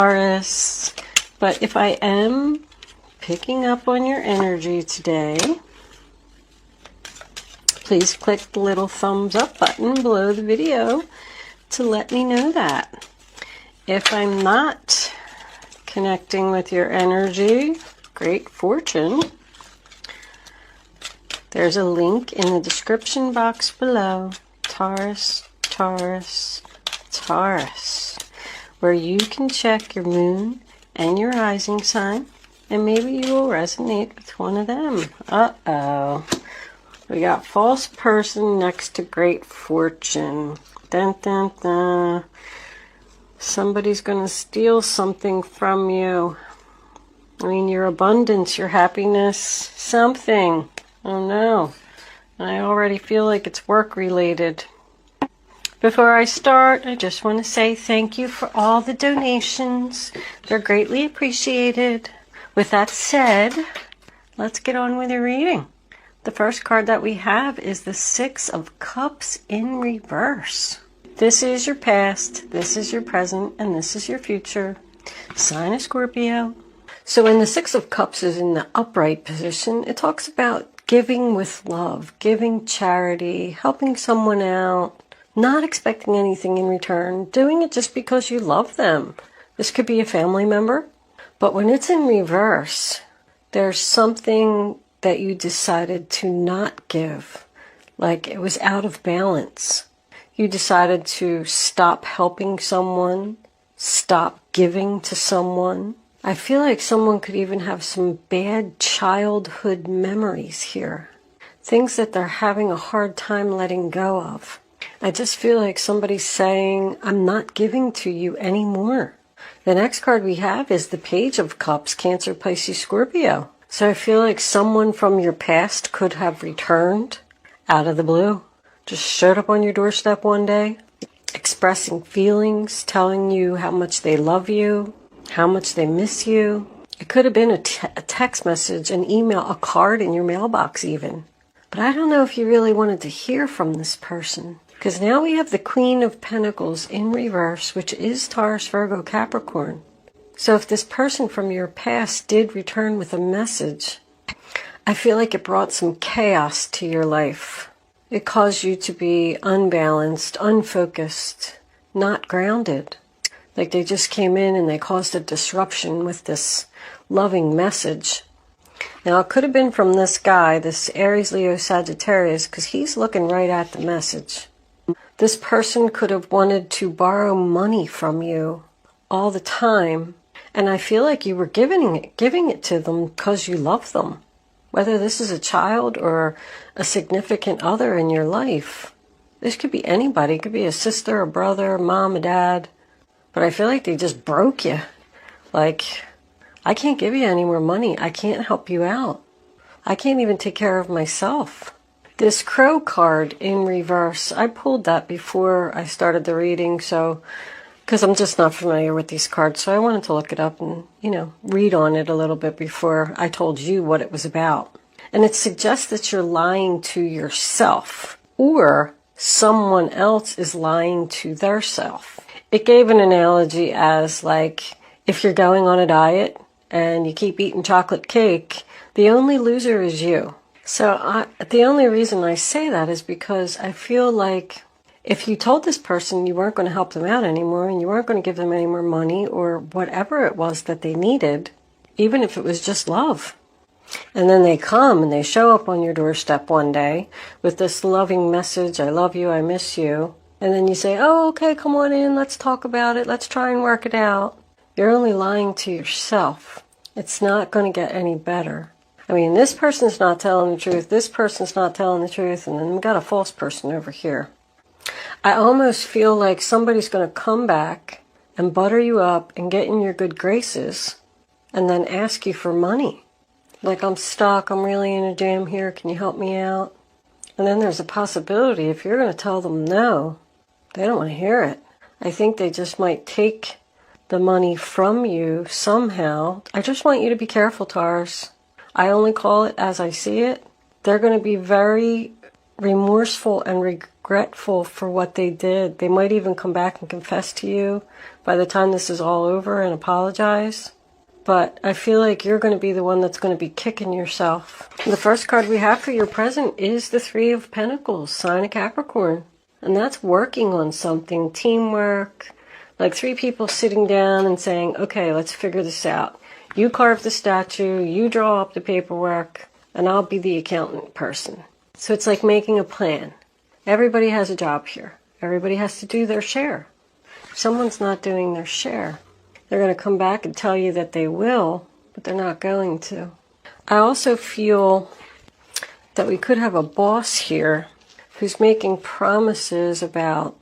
Taurus. But if I am picking up on your energy today, please click the little thumbs up button below the video to let me know that. If I'm not connecting with your energy, great fortune, there's a link in the description box below, Taurus, Taurus, Taurus, where you can check your moon and your rising sign, and maybe you will resonate with one of them. Uh-oh. We got false person next to great fortune. Dun, dun, dun. Somebody's going to steal something from you. I mean, your abundance, your happiness, something. Oh no. I already feel like it's work related. Before I start, I just want to say thank you for all the donations. They're greatly appreciated. With that said, let's get on with the reading. The first card that we have is the Six of Cups in reverse. This is your past, this is your present, and this is your future. Sign of Scorpio. So when the Six of Cups is in the upright position, it talks about giving with love, giving charity, helping someone out, not expecting anything in return, doing it just because you love them. This could be a family member, but when it's in reverse, there's something that you decided to not give, like it was out of balance. You decided to stop helping someone, stop giving to someone. I feel like someone could even have some bad childhood memories here, things that they're having a hard time letting go of. I just feel like somebody's saying, I'm not giving to you anymore. The next card we have is the Page of Cups, Cancer, Pisces, Scorpio. So I feel like someone from your past could have returned out of the blue. Just showed up on your doorstep one day, expressing feelings, telling you how much they love you, how much they miss you. It could have been a text message, an email, a card in your mailbox even. But I don't know if you really wanted to hear from this person. Because now we have the Queen of Pentacles in reverse, which is Taurus, Virgo, Capricorn. So if this person from your past did return with a message, I feel like it brought some chaos to your life. It caused you to be unbalanced, unfocused, not grounded. Like they just came in and they caused a disruption with this loving message. Now it could have been from this guy, this Aries, Leo, Sagittarius, because he's looking right at the message. This person could have wanted to borrow money from you all the time, and I feel like you were giving it to them because you love them. Whether this is a child or a significant other in your life. This could be anybody. It could be a sister, a brother, a mom, a dad. But I feel like they just broke you. Like, I can't give you any more money. I can't help you out. I can't even take care of myself. This Crow card in reverse, I pulled that before I started the reading, so because I'm just not familiar with these cards, so I wanted to look it up and, read on it a little bit before I told you what it was about. And it suggests that you're lying to yourself, or someone else is lying to their self. It gave an analogy as like, if you're going on a diet and you keep eating chocolate cake, the only loser is you. So the only reason I say that is because I feel like if you told this person you weren't going to help them out anymore and you weren't going to give them any more money or whatever it was that they needed, even if it was just love, and then they come and they show up on your doorstep one day with this loving message, I love you, I miss you, and then you say, oh, okay, come on in, let's talk about it, let's try and work it out. You're only lying to yourself. It's not going to get any better. I mean, this person's not telling the truth, this person's not telling the truth, and then we've got a false person over here. I almost feel like somebody's going to come back and butter you up and get in your good graces and then ask you for money. Like, I'm stuck, I'm really in a jam here, can you help me out? And then there's a possibility if you're going to tell them no, they don't want to hear it. I think they just might take the money from you somehow. I just want you to be careful, Taurus. I only call it as I see it. They're going to be very remorseful and regretful for what they did. They might even come back and confess to you by the time this is all over and apologize. But I feel like you're going to be the one that's going to be kicking yourself. The first card we have for your present is the Three of Pentacles, sign of Capricorn. And that's working on something, teamwork, like three people sitting down and saying, okay, let's figure this out. You carve the statue, you draw up the paperwork, and I'll be the accountant person. So it's like making a plan. Everybody has a job here. Everybody has to do their share. If someone's not doing their share, they're going to come back and tell you that they will, but they're not going to. I also feel that we could have a boss here who's making promises about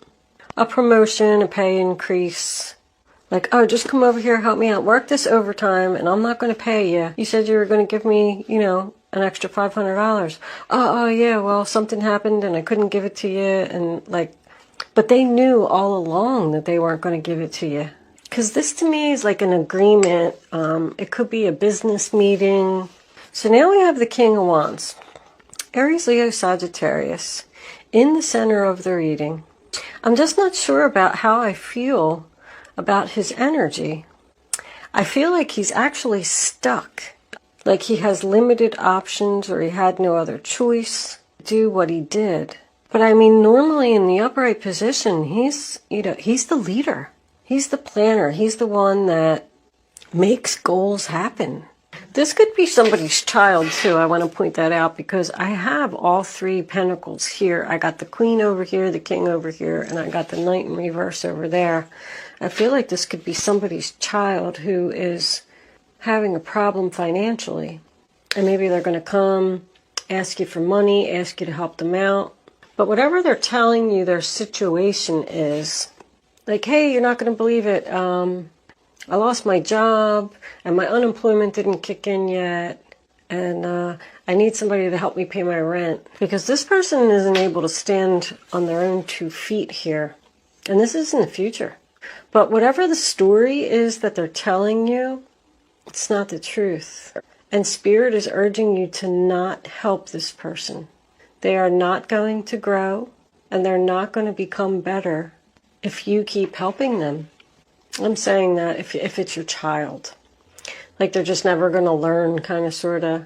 a promotion, a pay increase. Like, oh, just come over here, help me out, work this overtime, and I'm not going to pay you. You said you were going to give me, an extra $500. Oh, yeah, well, something happened and I couldn't give it to you. And but they knew all along that they weren't going to give it to you. Because this to me is like an agreement. It could be a business meeting. So now we have the King of Wands. Aries, Leo, Sagittarius in the center of the reading. I'm just not sure about how I feel about his energy. I feel like he's actually stuck. Like he has limited options or he had no other choice to do what he did. But I mean, normally in the upright position, he's the leader. He's the planner. He's the one that makes goals happen. This could be somebody's child too. I want to point that out because I have all three pentacles here. I got the Queen over here, the King over here, and I got the Knight in reverse over there. I feel like this could be somebody's child who is having a problem financially. And maybe they're going to come, ask you for money, ask you to help them out. But whatever they're telling you their situation is, like, hey, you're not going to believe it. I lost my job and my unemployment didn't kick in yet. And I need somebody to help me pay my rent. Because this person isn't able to stand on their own 2 feet here. And this is in the future. But whatever the story is that they're telling you, it's not the truth. And Spirit is urging you to not help this person. They are not going to grow, and they're not going to become better if you keep helping them. I'm saying that if it's your child. Like they're just never going to learn, kind of, sort of.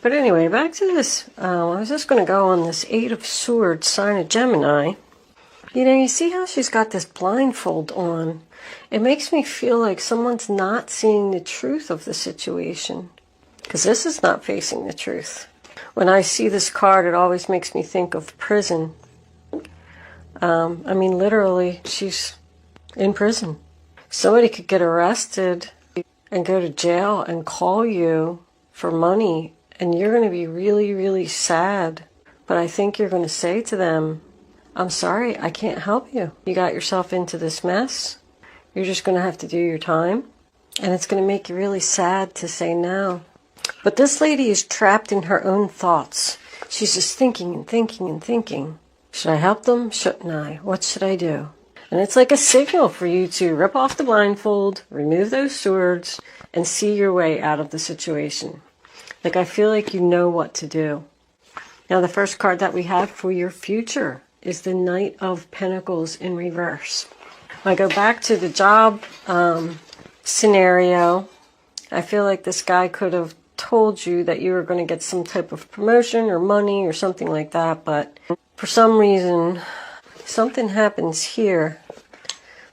But anyway, back to this. I was just going to go on this 8 of Swords, sign of Gemini. You see how she's got this blindfold on? It makes me feel like someone's not seeing the truth of the situation. Because this is not facing the truth. When I see this card, it always makes me think of prison. I mean, literally, she's in prison. Somebody could get arrested and go to jail and call you for money. And you're going to be really, really sad. But I think you're going to say to them, I'm sorry, I can't help you. You got yourself into this mess. You're just going to have to do your time. And it's going to make you really sad to say no. But this lady is trapped in her own thoughts. She's just thinking and thinking and thinking. Should I help them? Shouldn't I? What should I do? And it's like a signal for you to rip off the blindfold, remove those swords, and see your way out of the situation. Like I feel like you know what to do. Now the first card that we have for your future is the Knight of Pentacles in reverse. I go back to the job scenario. I feel like this guy could have told you that you were going to get some type of promotion or money or something like that, but for some reason something happens here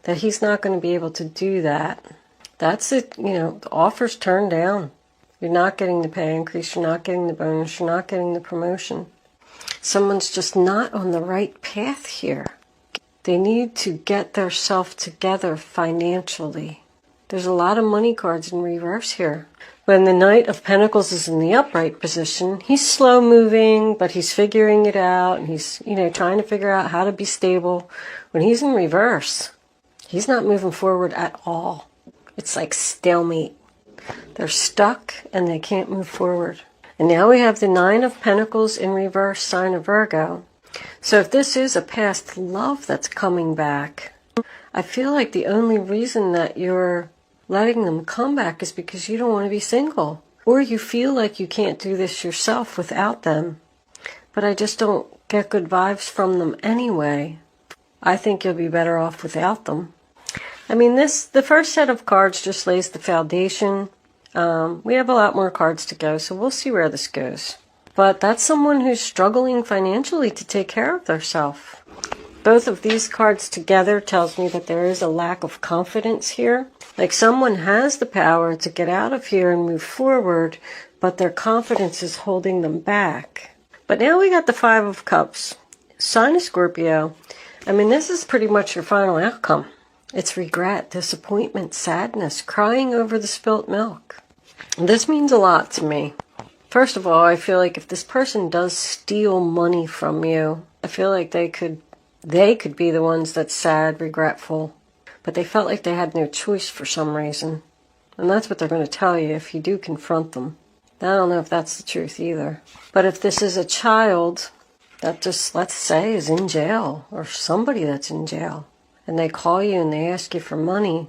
that he's not going to be able to do that. That's it. The offer's turned down. You're not getting the pay increase, you're not getting the bonus, you're not getting the promotion. Someone's just not on the right path here. They need to get their self together financially. There's a lot of money cards in reverse here. When the Knight of Pentacles is in the upright position, he's slow moving, but he's figuring it out, and he's, trying to figure out how to be stable. When he's in reverse, he's not moving forward at all. It's like stalemate. They're stuck and they can't move forward. And now we have the 9 of Pentacles in reverse, sign of Virgo. So if this is a past love that's coming back, I feel like the only reason that you're letting them come back is because you don't want to be single. Or you feel like you can't do this yourself without them. but I just don't get good vibes from them anyway. I think you'll be better off without them. I mean, the first set of cards just lays the foundation. We have a lot more cards to go, so we'll see where this goes. But that's someone who's struggling financially to take care of themselves. Both of these cards together tells me that there is a lack of confidence here. Like someone has the power to get out of here and move forward, but their confidence is holding them back. But now we got the Five of Cups. Sign of Scorpio. I mean, this is pretty much your final outcome. It's regret, disappointment, sadness, crying over the spilt milk. This means a lot to me. First of all, I feel like if this person does steal money from you, I feel like they could be the ones that's sad, regretful, but they felt like they had no choice for some reason. And that's what they're going to tell you if you do confront them. I don't know if that's the truth either. But if this is a child that just, let's say, is in jail, or somebody that's in jail, and they call you and they ask you for money,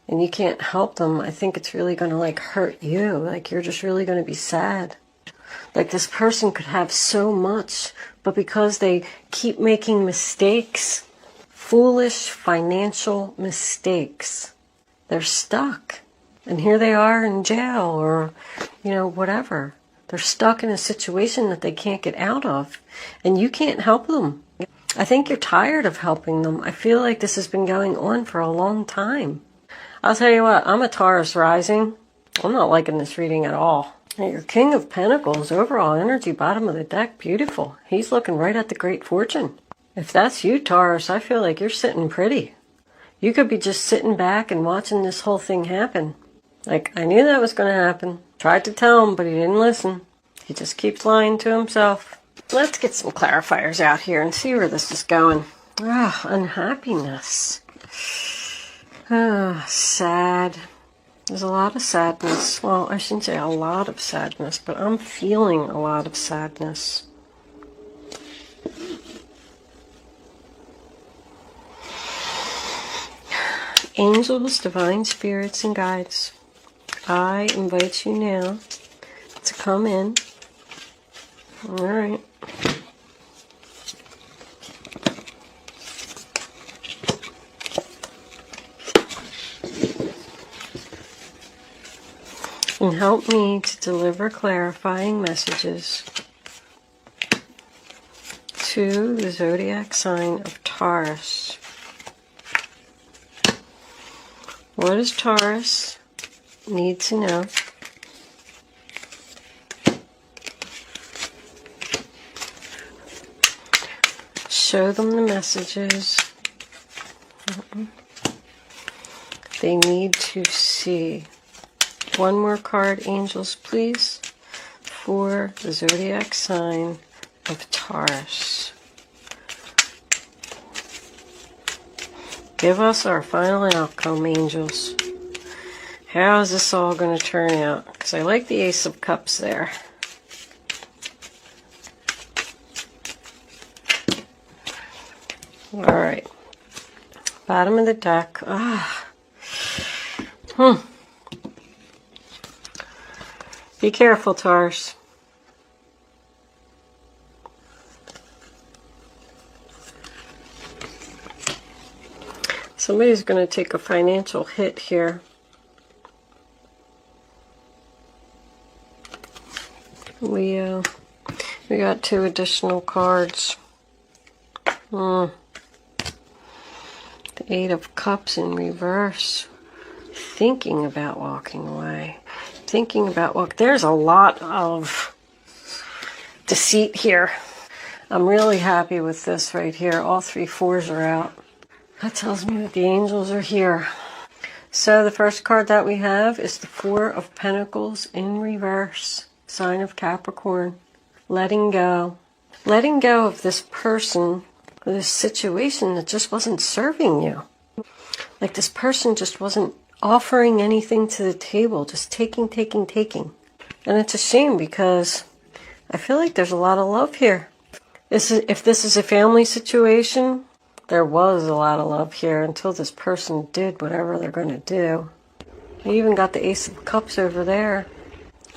and you can't help them, I think it's really going to like hurt you. Like you're just really going to be sad. Like this person could have so much, but because they keep making mistakes, foolish financial mistakes, they're stuck. And here they are in jail or, whatever. They're stuck in a situation that they can't get out of. And you can't help them. I think you're tired of helping them. I feel like this has been going on for a long time. I'll tell you what, I'm a Taurus rising. I'm not liking this reading at all. Your King of Pentacles, overall energy, bottom of the deck, beautiful. He's looking right at the Great Fortune. If that's you, Taurus, I feel like you're sitting pretty. You could be just sitting back and watching this whole thing happen. Like, I knew that was going to happen. Tried to tell him, but he didn't listen. He just keeps lying to himself. Let's get some clarifiers out here and see where this is going. Unhappiness. Sad. There's a lot of sadness. Well, I shouldn't say a lot of sadness, but I'm feeling a lot of sadness. Angels, divine spirits, and guides, I invite you now to come in. All right. And help me to deliver clarifying messages to the zodiac sign of Taurus. What does Taurus need to know? Show them the messages they need to see. One more card, angels, please, for the zodiac sign of Taurus. Give us our final outcome, angels. How is this all going to turn out? Because I like the Ace of Cups there. All right. Bottom of the deck. Be careful, Taurus. Somebody's going to take a financial hit here. We got 2 additional cards. The 8 of Cups in reverse. Thinking about walking away. Thinking about there's a lot of deceit here. I'm really happy with this right here. All 3 fours are out. That tells me that the angels are here. So the first card that we have is the 4 of Pentacles in reverse. Sign of Capricorn. Letting go. Letting go of this person, this situation that just wasn't serving you. Like this person just wasn't offering anything to the table. Just taking. And it's a shame because I feel like there's a lot of love here. If this is a family situation, there was a lot of love here until this person did whatever they're going to do. I even got the Ace of Cups over there.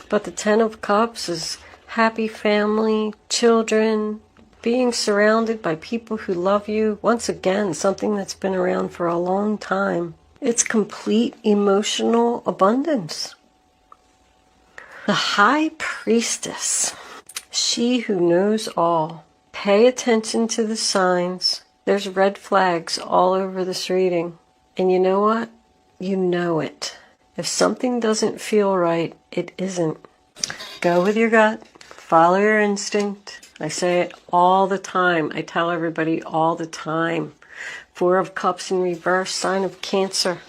But the 10 of Cups is happy family, children, being surrounded by people who love you. Once again, something that's been around for a long time. It's complete emotional abundance. The High Priestess, she who knows all. Pay attention to the signs. There's red flags all over this reading. And you know what? You know it. If something doesn't feel right, it isn't. Go with your gut. Follow your instinct. I say it all the time. I tell everybody all the time. 4 of Cups in reverse, sign of Cancer.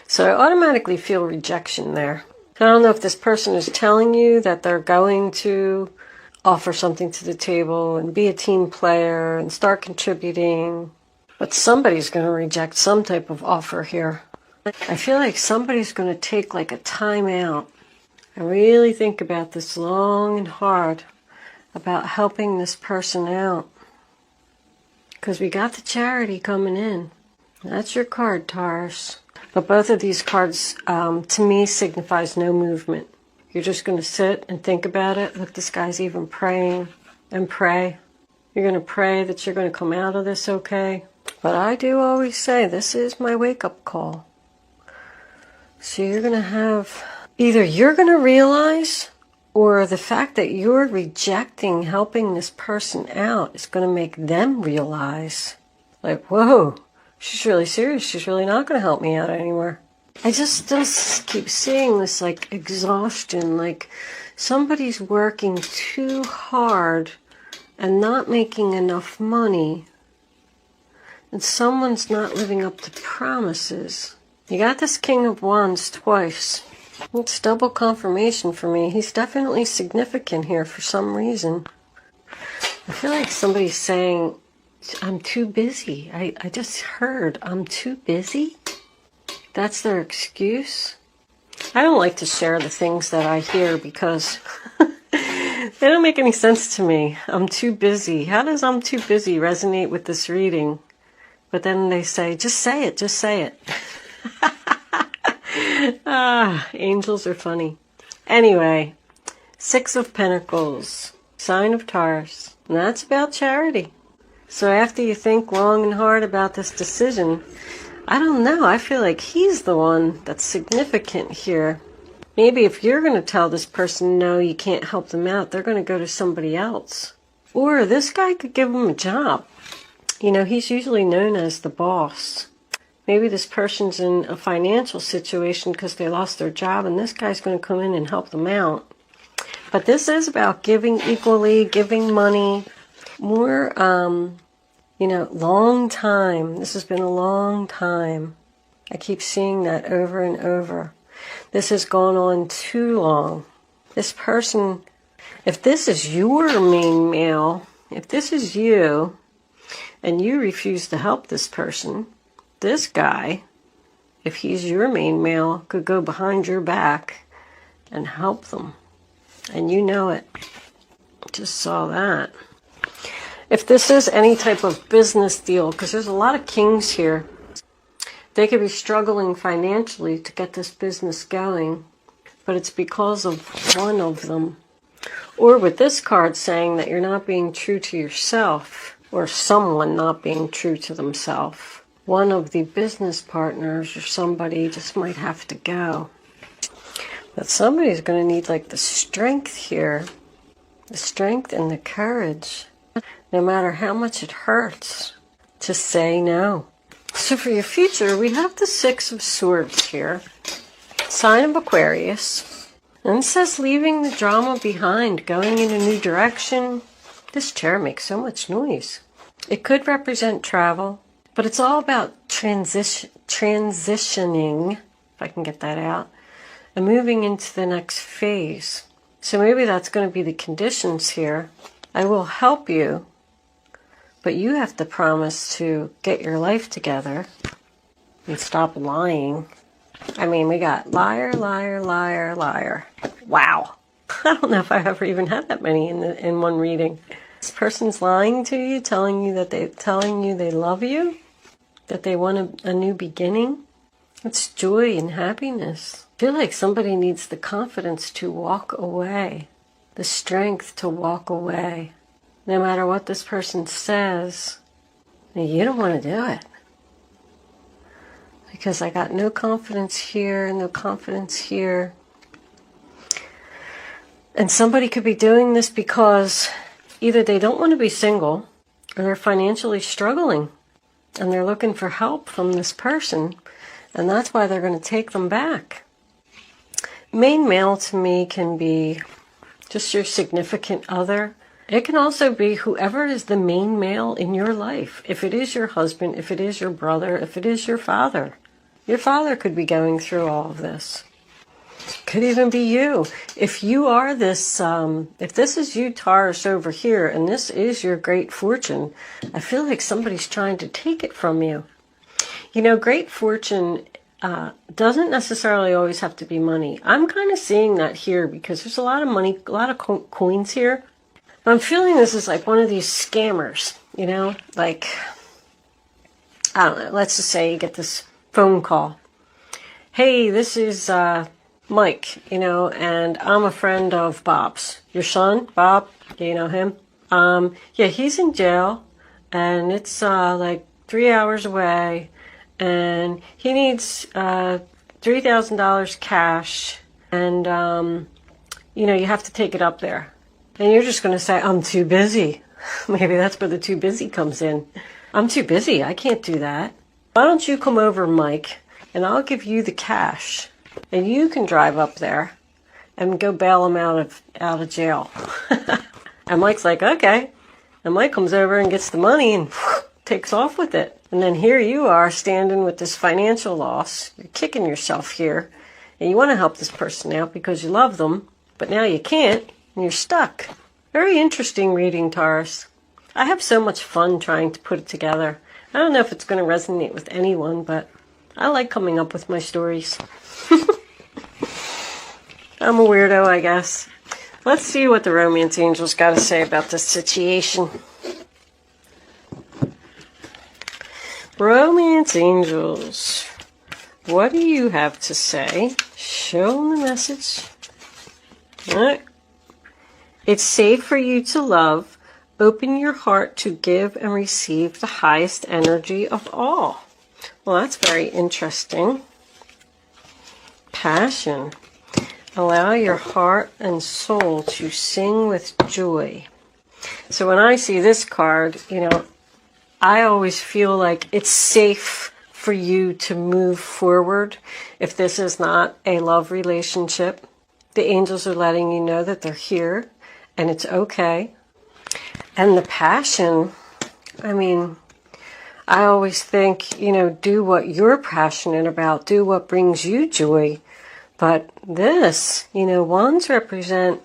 So I automatically feel rejection there. I don't know if this person is telling you that they're going to offer something to the table and be a team player and start contributing, but somebody's going to reject some type of offer here. I feel like somebody's going to take like a time out and really think about this long and hard about helping this person out. Because we got the Charity coming in. That's your card, Taurus. But both of these cards, to me, signifies no movement. You're just going to sit and think about it. Look, this guy's even praying and pray. You're going to pray that you're going to come out of this okay. But I do always say, this is my wake-up call. So you're going to have, either you're going to realize, or the fact that you're rejecting helping this person out is going to make them realize, like, whoa, she's really serious. She's really not going to help me out anymore. I just keep seeing this like exhaustion, like somebody's working too hard and not making enough money, and someone's not living up to promises. You got this King of Wands twice. It's double confirmation for me. He's definitely significant here for some reason. I feel like somebody's saying, I'm too busy. I just heard, I'm too busy. That's their excuse. I don't like to share the things that I hear because they don't make any sense to me. I'm too busy. How does I'm too busy resonate with this reading? But then they say, just say it, just say it. Angels are funny. Anyway, 6 of Pentacles, sign of Taurus. And that's about charity. So after you think long and hard about this decision, I don't know, I feel like he's the one that's significant here. Maybe if you're going to tell this person, no, you can't help them out, they're going to go to somebody else. Or this guy could give them a job. You know, he's usually known as the boss. Maybe this person's in a financial situation because they lost their job, and this guy's going to come in and help them out. But this is about giving equally, giving money. More, you know, long time. This has been a long time. I keep seeing that over and over. This has gone on too long. This person, if this is your main male, if this is you, and you refuse to help this person, this guy, if he's your main male, could go behind your back and help them. And you know it. Just saw that. If this is any type of business deal, because there's a lot of kings here, they could be struggling financially to get this business going, but it's because of one of them. Or with this card saying that you're not being true to yourself, or someone not being true to themselves. One of the business partners or somebody just might have to go. But somebody's going to need like the strength here, the strength and the courage, no matter how much it hurts, to say no. So for your future, we have the 6 of Swords here, sign of Aquarius. And it says leaving the drama behind, going in a new direction. This chair makes so much noise. It could represent travel, but it's all about transitioning, if I can get that out, and moving into the next phase. So maybe that's going to be the conditions here. I will help you, but you have to promise to get your life together and stop lying. I mean, we got liar, liar, liar, liar. Wow. I don't know if I ever even had that many in one reading. This person's lying to you, telling you they love you, that they want a new beginning. It's joy and happiness. I feel like somebody needs the confidence to walk away. the strength to walk away. No matter what this person says, you don't want to do it. Because I got no confidence here, no confidence here. And somebody could be doing this because either they don't want to be single or they're financially struggling and they're looking for help from this person, and that's why they're going to take them back. Main male to me can be just your significant other. It can also be whoever is the main male in your life. If it is your husband, if it is your brother, if it is your father. Your father could be going through all of this. Could even be you. If you are this, if this is you, Taurus, over here, and this is your great fortune, I feel like somebody's trying to take it from you. You know, great fortune doesn't necessarily always have to be money. I'm kind of seeing that here because there's a lot of money, a lot of coins here. But I'm feeling this is like one of these scammers, you know, like, I don't know, let's just say you get this phone call. Hey, this is Mike, you know, and I'm a friend of Bob's. Your son, Bob, do you know him? Yeah, he's in jail, and it's like 3 hours away, and he needs $3,000 cash, and, you know, you have to take it up there. And you're just going to say, I'm too busy. Maybe that's where the too busy comes in. I'm too busy. I can't do that. Why don't you come over, Mike, and I'll give you the cash, and you can drive up there and go bail him out of jail. And Mike's like, okay. And Mike comes over and gets the money and takes off with it. And then here you are standing with this financial loss. You're kicking yourself here. And you want to help this person out because you love them, but now you can't, and you're stuck. Very interesting reading, Taurus. I have so much fun trying to put it together. I don't know if it's going to resonate with anyone, but I like coming up with my stories. I'm a weirdo, I guess. Let's see what the romance angels got to say about this situation. Romance angels, what do you have to say? Show them the message. All right. It's safe for you to love. Open your heart to give and receive the highest energy of all. Well, that's very interesting. Passion. Allow your heart and soul to sing with joy. So when I see this card, you know, I always feel like it's safe for you to move forward if this is not a love relationship. The angels are letting you know that they're here and it's okay. And the passion, I mean, I always think, you know, do what you're passionate about, do what brings you joy. But this, you know, wands represent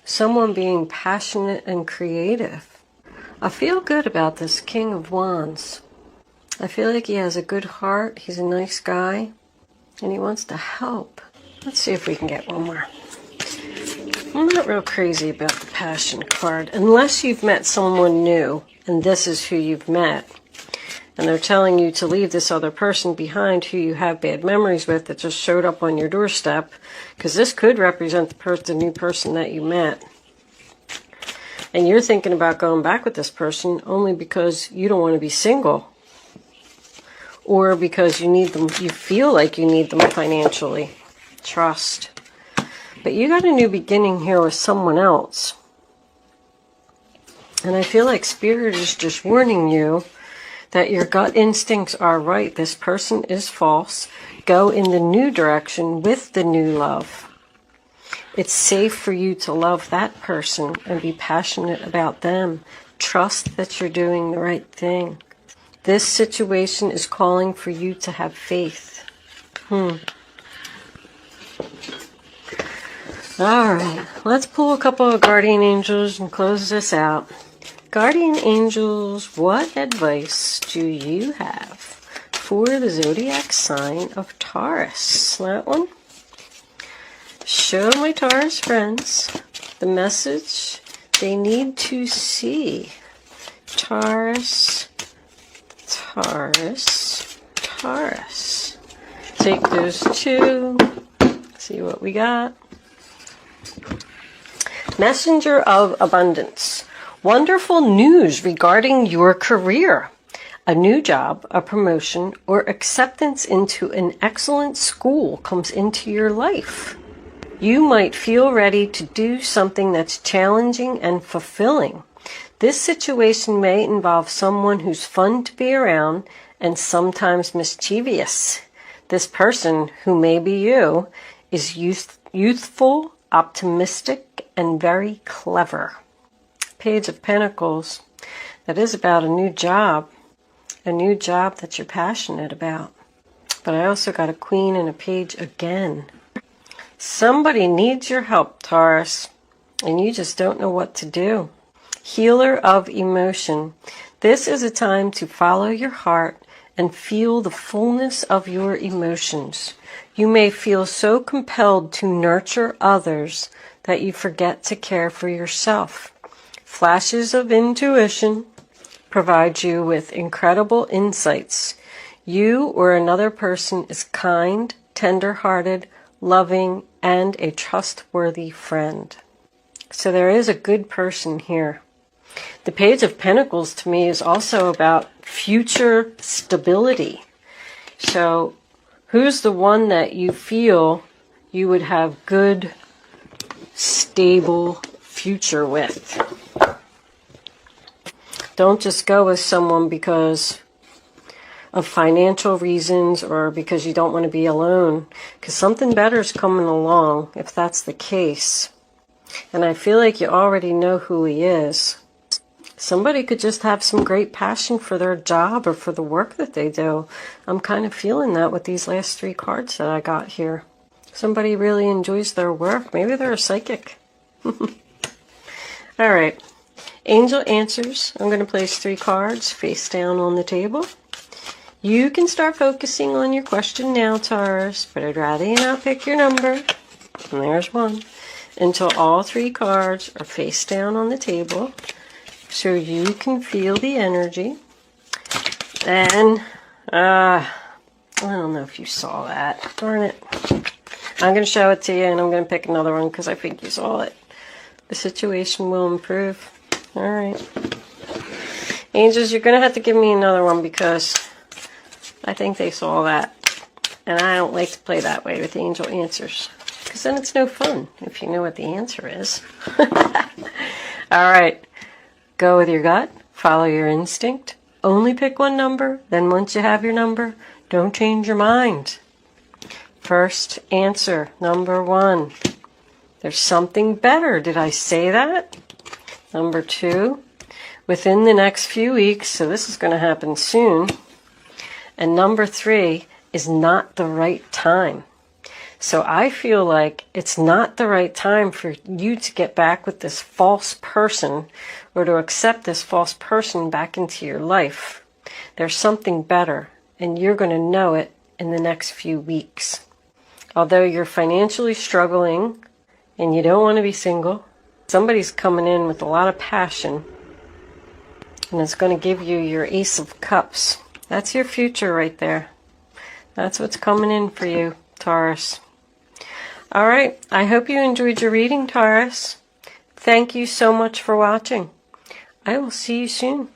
someone being passionate and creative. I feel good about this King of Wands. I feel like he has a good heart, he's a nice guy, and he wants to help. Let's see if we can get one more. I'm not real crazy about the passion card, unless you've met someone new, and this is who you've met. And they're telling you to leave this other person behind who you have bad memories with that just showed up on your doorstep, because this could represent the new person that you met. And you're thinking about going back with this person only because you don't want to be single. Or because you need them, you feel like you need them financially. Trust. But you got a new beginning here with someone else. And I feel like Spirit is just warning you that your gut instincts are right. This person is false. Go in the new direction with the new love. It's safe for you to love that person and be passionate about them. Trust that you're doing the right thing. This situation is calling for you to have faith. Alright, let's pull a couple of guardian angels and close this out. Guardian angels, what advice do you have for the zodiac sign of Taurus? That one. Show my Taurus friends the message they need to see. Taurus, Taurus, Taurus. Take those two. See what we got. Messenger of abundance. Wonderful news regarding your career. A new job, a promotion, or acceptance into an excellent school comes into your life. You might feel ready to do something that's challenging and fulfilling. This situation may involve someone who's fun to be around and sometimes mischievous. This person, who may be you, is youthful, optimistic, and very clever. Page of Pentacles. That is about a new job that you're passionate about. But I also got a Queen and a Page again. Somebody needs your help, Taurus, and you just don't know what to do. Healer of emotion. This is a time to follow your heart and feel the fullness of your emotions. You may feel so compelled to nurture others that you forget to care for yourself. Flashes of intuition provide you with incredible insights. You or another person is kind, tender-hearted, loving, and a trustworthy friend. So there is a good person here. The Page of Pentacles to me is also about future stability. So who's the one that you feel you would have good, stable future with? Don't just go with someone because of financial reasons or because you don't want to be alone, because something better is coming along if that's the case. And I feel like you already know who he is. Somebody could just have some great passion for their job or for the work that they do. I'm kind of feeling that with these last 3 cards that I got here. Somebody really enjoys their work. Maybe they're a psychic. All right. Angel answers. I'm going to place 3 cards face down on the table. You can start focusing on your question now, Taurus, but I'd rather you not pick your number. And there's one. Until all 3 cards are face down on the table, so you can feel the energy. And, I don't know if you saw that. Darn it. I'm going to show it to you, and I'm going to pick another one because I think you saw it. The situation will improve. All right. Angels, you're going to have to give me another one because I think they saw that. And I don't like to play that way with angel answers, because then it's no fun if you know what the answer is. All right. Go with your gut. Follow your instinct. Only pick one number. Then once you have your number, don't change your mind. First answer, number 1. There's something better. Did I say that? Number 2, within the next few weeks, so this is going to happen soon. And number 3 is not the right time. So I feel like it's not the right time for you to get back with this false person or to accept this false person back into your life. There's something better, and you're going to know it in the next few weeks. Although you're financially struggling and you don't want to be single, somebody's coming in with a lot of passion, and it's going to give you your Ace of Cups. That's your future right there. That's what's coming in for you, Taurus. All right. I hope you enjoyed your reading, Taurus. Thank you so much for watching. I will see you soon.